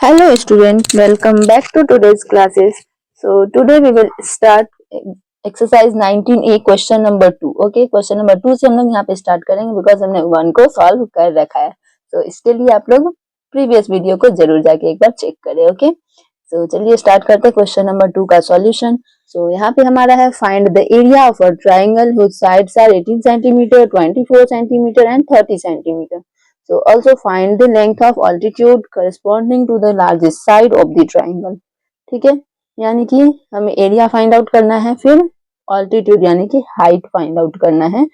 Hello student, welcome back to today's classes. So today we will start exercise 19A question number 2. Okay, question number 2 से हम लोग यहाँ पे start करेंगे because हमने 1 को solve कर रखा है. So इसके लिए आप लोग previous video को जरूर जाके एक बार check करें. Okay, so चलिए start करते हैं question number 2 का solution. So यहाँ पे हमारा है find the area of a triangle whose sides are 18 cm, 24 cm and 30 cm. So also find the length of altitude corresponding to the largest side of the triangle. ठीक है, यानी कि हमें एरिया फाइंड आउट करना है, फिर altitude यानी कि हाइट फाइंड आउट करना है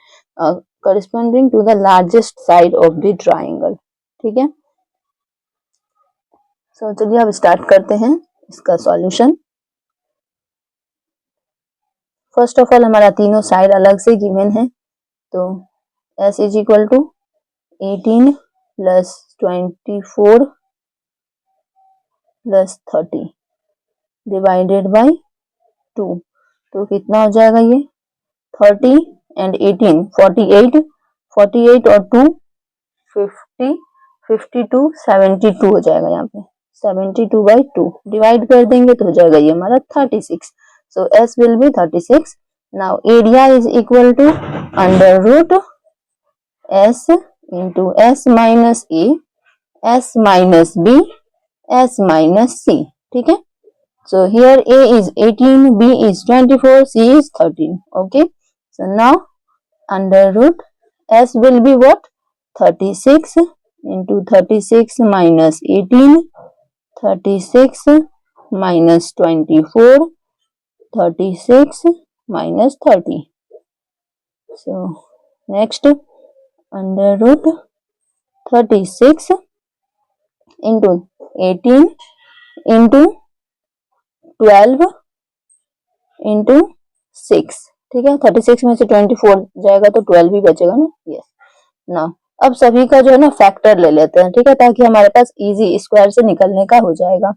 corresponding to the largest side of the triangle. ठीक है, सो चलिए अब स्टार्ट करते हैं इसका सॉल्यूशन. फर्स्ट ऑफ ऑल हमारा तीनों साइड अलग से गिवन है, तो s is equal to 18 plus 24 plus 30 divided by 2. तो कितना हो जाएगा ये 30 एंड 18 48 48 और 2 50 52 72 हो जाएगा. यहाँ पे 72 बाई 2 डिवाइड कर देंगे तो हो जाएगा ये हमारा 36. So s will be 36. Now area is equal to under root s into s minus a, s minus b, s minus c. ठीक है, so here a is 18, b is 24, c is 13. Okay, so now under root s will be what 36 into 36 minus 18, 36 minus 24, 36 minus 30. So next under root 36 into 18 into 12 into 6. ठीक है, 36 में से 24 जाएगा तो 12 भी बचेगा ना. यस, ना अब सभी का जो है ना फैक्टर ले लेते हैं. ठीक है, ताकि हमारे पास इजी स्क्वायर से निकलने का हो जाएगा.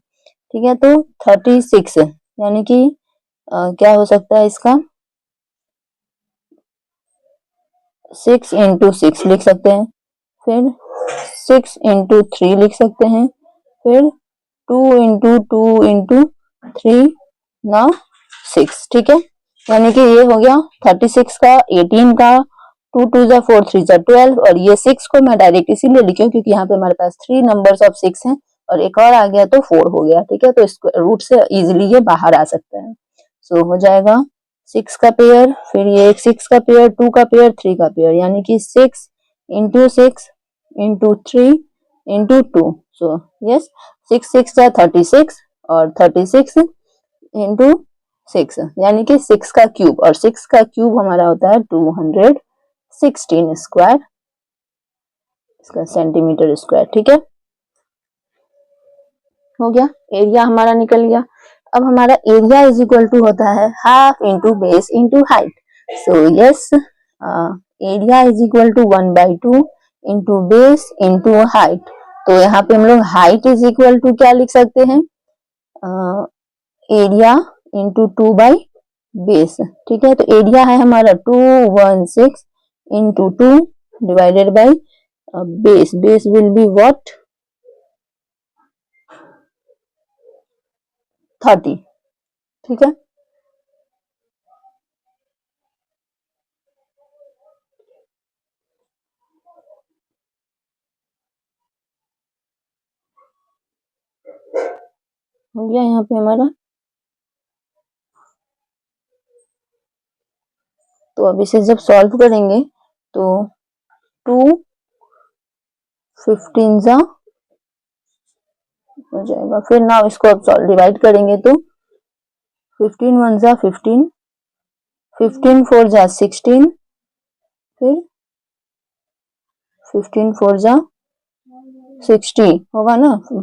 ठीक है, तो 36 यानी कि क्या हो सकता है इसका 6 इंटू 6 लिख सकते हैं, फिर 6 इंटू 3 लिख सकते हैं, फिर 2 इंटू 2 इंटू 3 ना 6. ठीक है, यानी कि ये हो गया 36 का, 18 का, 2 2 जा 4 3 जा 12 और ये 6 को मैं डायरेक्ट इसीलिए लिखी हूँ क्योंकि यहाँ पे हमारे पास 3 नंबर्स ऑफ 6 हैं और एक और आ गया तो 4 हो गया. ठीक है, तो इस रूट से इजीली ये बाहर आ सकता है. सो हो जाएगा 6 का पेयर, फिर ये 6 का पेयर, 2 का पेयर, 3 का पेयर, यानी कि 6 into 6 into 3 into 2. So yes 6 6 जा 36 और 36 इंटू 6 यानी कि 6 का क्यूब, और 6 का क्यूब हमारा होता है 216 स्क्वायर, इसका सेंटीमीटर स्क्वायर. ठीक है, हो गया, एरिया हमारा निकल गया. अब हमारा एरिया इज इक्वल टू होता है half into base into height. So yes area is equal to 1/2 into base into height. तो यहाँ पे हम लोग हाइट इज इक्वल टू क्या लिख सकते हैं, एरिया इंटू 2 बाई बेस. ठीक है, तो एरिया है हमारा 216 into 2 divided by base. Base will be what 30. ठीक है, हो गया यहाँ पे हमारा. तो अब इसे जब सॉल्व करेंगे तो 2 15 जा हो जाएगा, फिर ना इसको अब डिवाइड करेंगे तो 15 1 जा 15, 15 4 जा 16, फिर 15 4 जा 60 होगा ना, फिर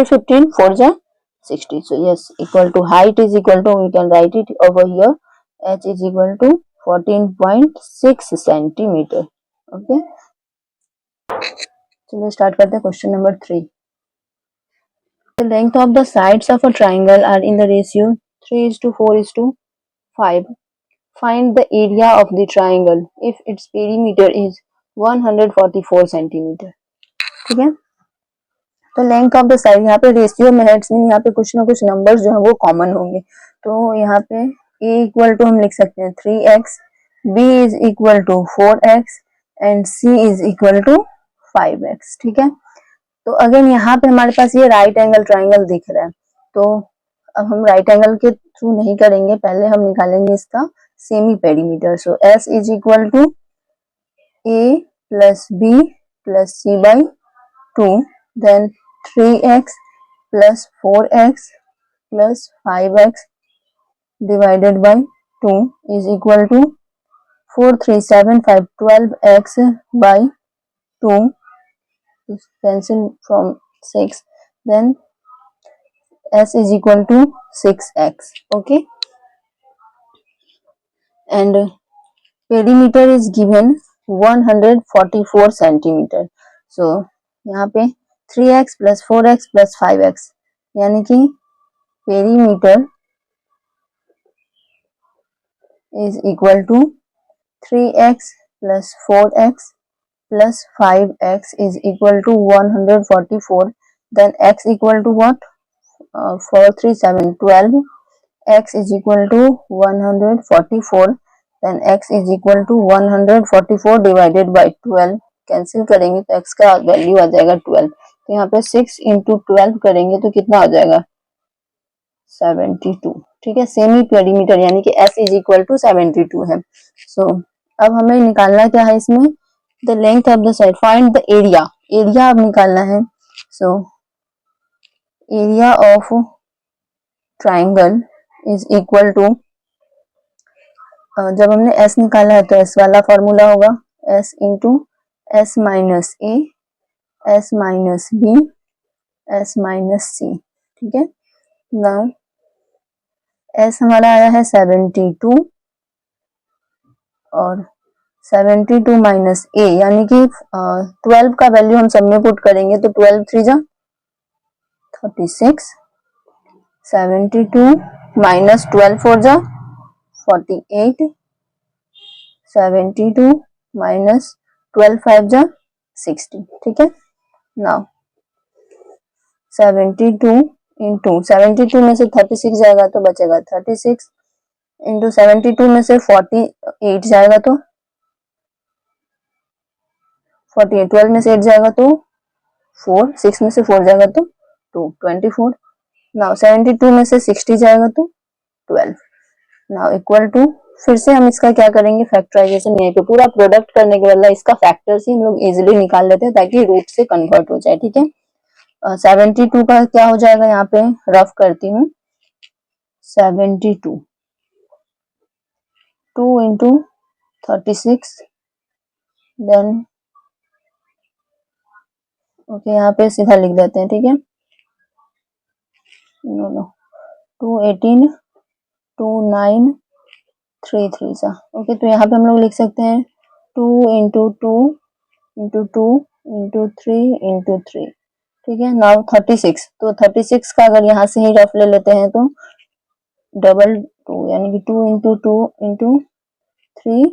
15 4 जा 60. So yes, equal to height is equal to, we can write it over here, h is equal to 14.6 centimeter. Okay, चलिए स्टार्ट करते हैं question number 3. The length of the sides of a triangle are in the ratio 3:4:5. Find the area of the triangle if its perimeter is 144 centimeter. ठीक है, तो length of the side, यहाँ पे ratio में heads में यहाँ पे कुछ ना कुछ नंबर्स जो है वो कॉमन होंगे। तो यहाँ पे a इक्वल टू हम लिख सकते हैं 3x, b is equal to 4x and c is equal to 5x। ठीक है, तो अगेन यहाँ पे हमारे पास ये राइट एंगल ट्राइंगल दिख रहा है। तो अब हम राइट एंगल के थ्रू नहीं करेंगे, पहले हम निकालेंगे इसका semi perimeter. So s is equal to a plus b plus c by 2, then 3x plus 4x plus 5x divided by 2 is equal to 4, 3, 7, 5, 12x by 2, cancel from 6, then s is equal to 6x. Okay, and perimeter is given 144 centimeter. So यहाँ पे 3x plus 4x plus 5x यानी कि perimeter is equal to 3x plus 4x plus 5x is equal to 144. Then x equal to what? 4, 3, 7, 12. X is equal to 144. Then x is equal to 144 divided by 12. Cancel करेंगे तो x का value आ जाएगा 12। तो यहाँ पे 6 into 12 करेंगे तो कितना आ जाएगा 72। ठीक है, सेमी पेरीमीटर यानी कि s इज इक्वल टू 72 है। सो अब हमें निकालना क्या है इसमें, the length of the side, find the area, area अब निकालना है। So area of triangle is equal to, जब हमने s निकाला है तो s वाला फॉर्मूला होगा s into s minus A, s minus B, s minus C. ठीक है, नाउ s हमारा आया है 72 और 72 माइनस ए यानी कि 12 का वैल्यू हम सब में पुट करेंगे तो 12 3 जा 36, 72 माइनस 12 4 जा 48, 72 माइनस 12 5 जा 60। ठीक है, नाउ 72 इंटू 72 में से 36 जाएगा तो बचेगा 36 इंटू 72 में से 48 जाएगा तो 48, 12 में से 8 जाएगा तो 4, 6 में से 4 जाएगा तो 2, 24। नाउ 72 में से 60 जाएगा तो 12। नाउ इक्वल टू, फिर से हम इसका क्या करेंगे फैक्टराइजेशन, यहीं पे पूरा प्रोडक्ट करने के बदला इसका फैक्टर्स ही हम लोग इजीली निकाल लेते हैं ताकि रूट से कन्वर्ट हो जाए। ठीक है, 72 का क्या हो जाएगा, यहाँ पे रफ करती हूँ 72 2 इंटू 36, देन ओके यहाँ पे सीधा लिख देते हैं। ठीक है, नो 2 18 2 9 3 3 सा ओके, तो यहाँ पे हम लोग लिख सकते हैं 2 इंटू 2 इंटू 2 इंटू 3 इंटू 3। ठीक है, नाउ 36, तो 36 का अगर यहाँ से ही रफ ले लेते हैं तो डबल 2 यानी कि 2 इंटू 2 इंटू 3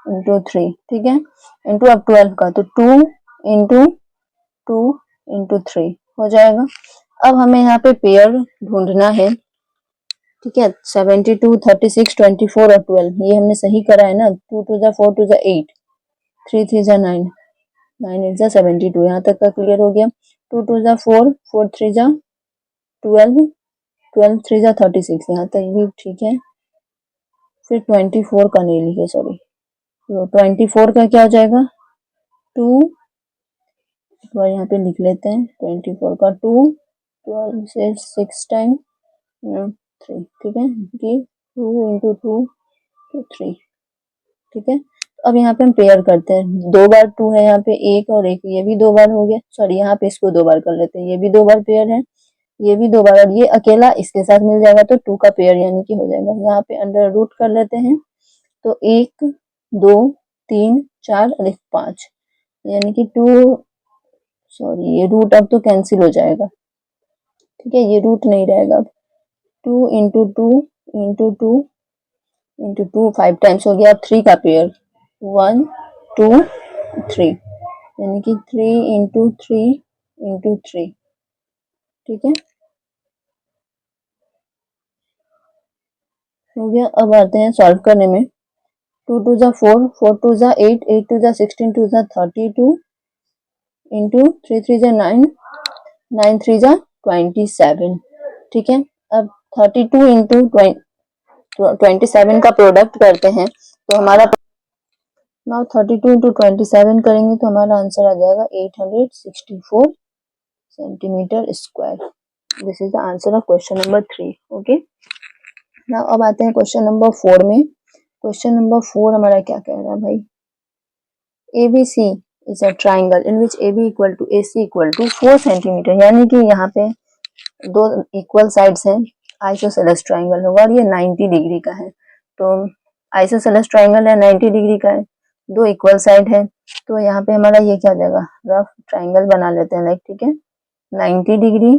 इंटू 3। ठीक है, इंटू अब 12 का तो 2 इंटू 2 इंटू 3 हो जाएगा। अब हमें यहाँ पे पेयर ढूंढना है। ठीक है, 72 36 24 और 12 ये हमने सही करा है ना, 2 2 जा 4 2 जा 8, 3 3 जा 9, 9 8 जा 72, यहाँ तक का क्लियर हो गया। 2 2 जा 4, 4 3 जा 12, 12 3 जा 36, यहाँ तक भी ठीक है। फिर 24 का नहीं लिखे, सॉरी, तो 24 का क्या हो जाएगा 2, एक बार यहाँ पे लिख लेते हैं 24 का 2, 12 से 6 टाइम 3। ठीक है, कि 2 इंटू 2 तो 3। ठीक है, अब यहाँ पे हम पेयर करते हैं, 2 बार 2 है यहाँ पे, एक और एक, ये भी 2 बार हो गया, सॉरी यहाँ पे इसको 2 बार कर लेते हैं, ये भी 2 बार पेयर है, ये भी 2 बार, और ये अकेला इसके साथ मिल जाएगा तो 2 का पेयर यानी कि हो जाएगा। यहाँ पे अंडर रूट कर लेते हैं तो 1 2 3 4 और 5 यानी कि 2, सॉरी ये रूट अब तो कैंसिल हो जाएगा। ठीक है, ये रूट नहीं रहेगा अब, 2 इंटू 2 इंटू 2 इंटू 2 5 टाइम्स हो गया। अब 3 का पेयर 1 2 3 यानी कि 3 इंटू 3 इंटू 3। ठीक है, हो गया। अब आते हैं सॉल्व करने में। 2 2 जा 4, 4 2 जा 8, 8 2 जा 16, 2 जा 32 इंटू 3 3 जा 9, 9 3 जा 27। ठीक है, अब 32 इंटू 27 का प्रोडक्ट करते हैं तो हमारा नाउ 32 इंटू 27 करेंगे तो हमारा आंसर आ जाएगा 864 centimetre square. This is the answer of question number 3। Okay, now अब आते हैं क्वेश्चन नंबर 4 में। क्वेश्चन नंबर 4 हमारा क्या कह रहा है भाई, ABC is a triangle in which AB equal to AC equal to 4 centimetre, यानी कि यहाँ पे दो इक्वल साइड्स हैं, आइसोसेलेस ट्राइंगल होगा और ये 90 डिग्री का है। तो आइसोसेलेस ट्राइंगल है, 90 डिग्री का है, दो इक्वल साइड है, तो यहाँ पे हमारा ये क्या जाएगा, रफ ट्राइंगल बना लेते हैं लाइक। ठीक है, 90 डिग्री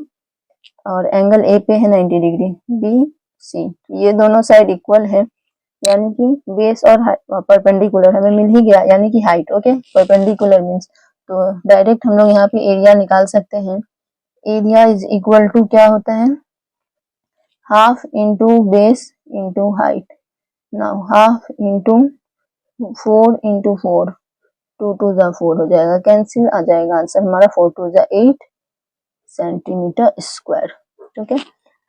और एंगल ए पे है 90 डिग्री BC, ये दोनों साइड इक्वल है, यानी कि बेस और परपेंडिकुलर हमें मिल ही गया, यानी कि हाइट। ओके, परपेंडिकुलर मीन्स तो डायरेक्ट हम लोग यहाँ पे एरिया निकाल सकते हैं। एरिया इज इक्वल टू क्या होता है, half into base into height. Now half into 4 into 4, 2 2 जा 4 हो जाएगा, कैंसिल आ जाएगा आंसर हमारा 4 2 जा 8 सेंटीमीटर स्क्वायर। ठीक है,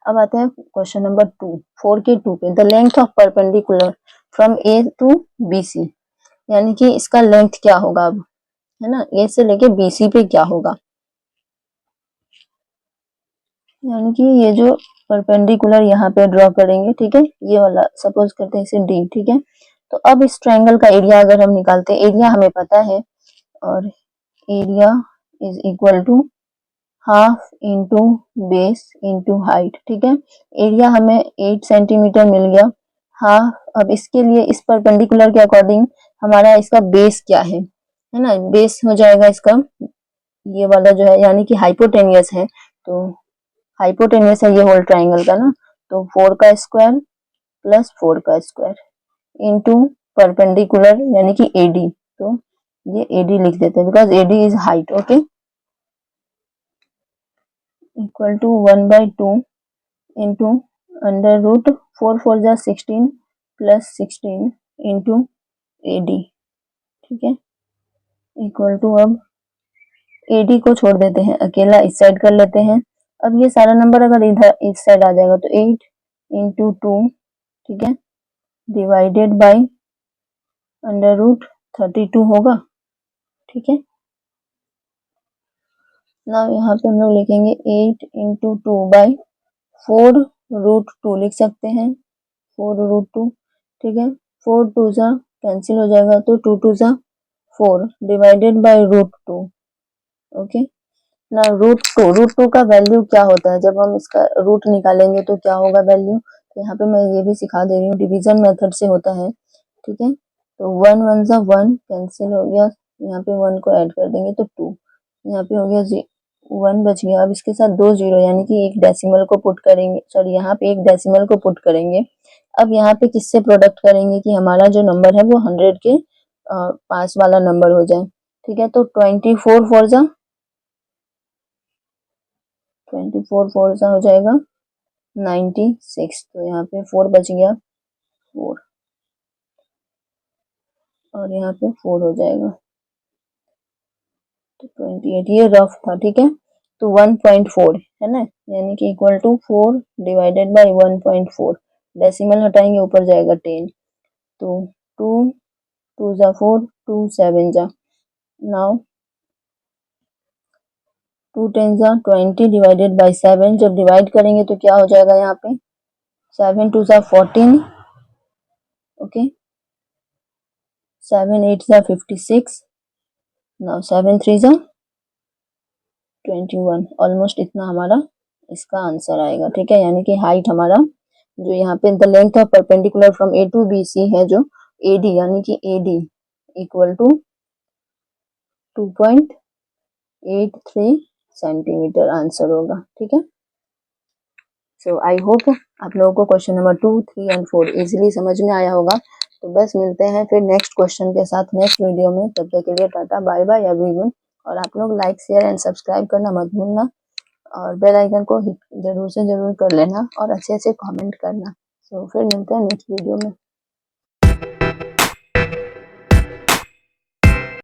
अब आते हैं क्वेश्चन नंबर 2, 4 के 2 पे। The length of perpendicular from A to BC, यानी कि इसका लेंथ क्या होगा अब, है ना, A से लेके BC पे क्या होगा, यानी कि ये जो परपेंडिकुलर यहाँ पे ड्रॉ करेंगे। ठीक है, ये वाला सपोज करते हैं इसे D। ठीक है, तो अब इस ट्रायंगल का एरिया अगर हम निकालते हैं, एरिया हमें पता है और area is equal to half into base into height. ठीक है, एरिया हमें 8 सेंटीमीटर मिल गया, हाफ। अब इसके लिए इस परपेंडिकुलर के अकॉर्डिंग हमारा इसका बेस क्या है ना, बेस हो जाएगा इसका ये वाला जो है, यानी कि हाइपोटेनियस है, तो हाइपोटेनियस है ये होल ट्राइंगल का ना, तो 4 का स्क्वायर प्लस 4 का स्क्वायर इंटू परपेंडिकुलर यानी कि AD, तो ये AD लिख देते हैं because AD is height. Okay, equal to 1/2 into under root 4 4 जा 16 प्लस 16 इंटू AD। ठीक है, इक्वल टू, अब AD को छोड़ देते हैं, अकेला इस साइड कर लेते हैं। अब ये सारा नंबर अगर इधर इस साइड आ जाएगा तो 8 इंटू 2, ठीक है, डिवाइडेड बाय अंडर रूट 32 होगा। ठीक है, ना यहाँ पे हम लोग लिखेंगे 8 इंटू 2 बाई 4 रूट 2 लिख सकते हैं, 4 रूट 2। ठीक है, 4 2 जा कैंसिल हो जाएगा तो 2 2 जा 4 डिवाइडेड बाय रूट 2। ओके, ना रूट टू का वैल्यू क्या होता है, जब हम इसका रूट निकालेंगे तो क्या होगा वैल्यू, तो यहाँ पे मैं ये भी सिखा दे रही हूँ, डिवीजन मेथड से होता है। ठीक है, तो 1 1 जा 1 कैंसिल हो गया, यहाँ पे 1 को ऐड कर देंगे तो 2, यहाँ पे हो गया 1 बच गया। अब इसके साथ 2 जीरो यानी कि एक डेसिमल को पुट करेंगे, सॉरी यहाँ पे एक डेसिमल को पुट करेंगे। अब यहाँ पे किससे प्रोडक्ट करेंगे कि हमारा जो नंबर है वो 100 के पास वाला नंबर हो जाए। ठीक है, तो 24 4 जा 24 4 सा हो जाएगा 96, तो यहाँ पे 4 बच गया 4 और यहाँ पे 4 हो जाएगा तो 28, ये रफ था। ठीक है, तो 1.4 है ना, यानी कि equal to 4 divided by 1.4, decimal हटाएंगे ऊपर जाएगा 10, तो 2 2 जा 4 2 7 जा, नाउ 2 10 जा 20 डिवाइडेड बाय 7, जब डिवाइड करेंगे तो क्या हो जाएगा, यहाँ पे 7 2 जा 14, ओके, 7 8 जा 56, नाउ 7 3 जा 21, ऑलमोस्ट इतना हमारा इसका आंसर आएगा। ठीक है, यानी कि हाइट हमारा जो यहाँ पे the length of perpendicular from A to BC है जो AD, यानी कि AD equal to 2.83 centimetre answer होगा। ठीक है, सो आई होप आप लोगों को क्वेश्चन नंबर 2 3 एंड 4 इजीली समझ में आया होगा। तो बस मिलते हैं फिर नेक्स्ट क्वेश्चन के साथ नेक्स्ट वीडियो में, तब तक के लिए टाटा बाय बाय एवरीवन। और आप लोग लाइक शेयर एंड सब्सक्राइब करना मत भूलना। और बेल आइकन को हिट जरूर से जरूर कर लेना और अच्छे से कमेंट करना। तो फिर मिलते हैं नेक्स्ट वीडियो में।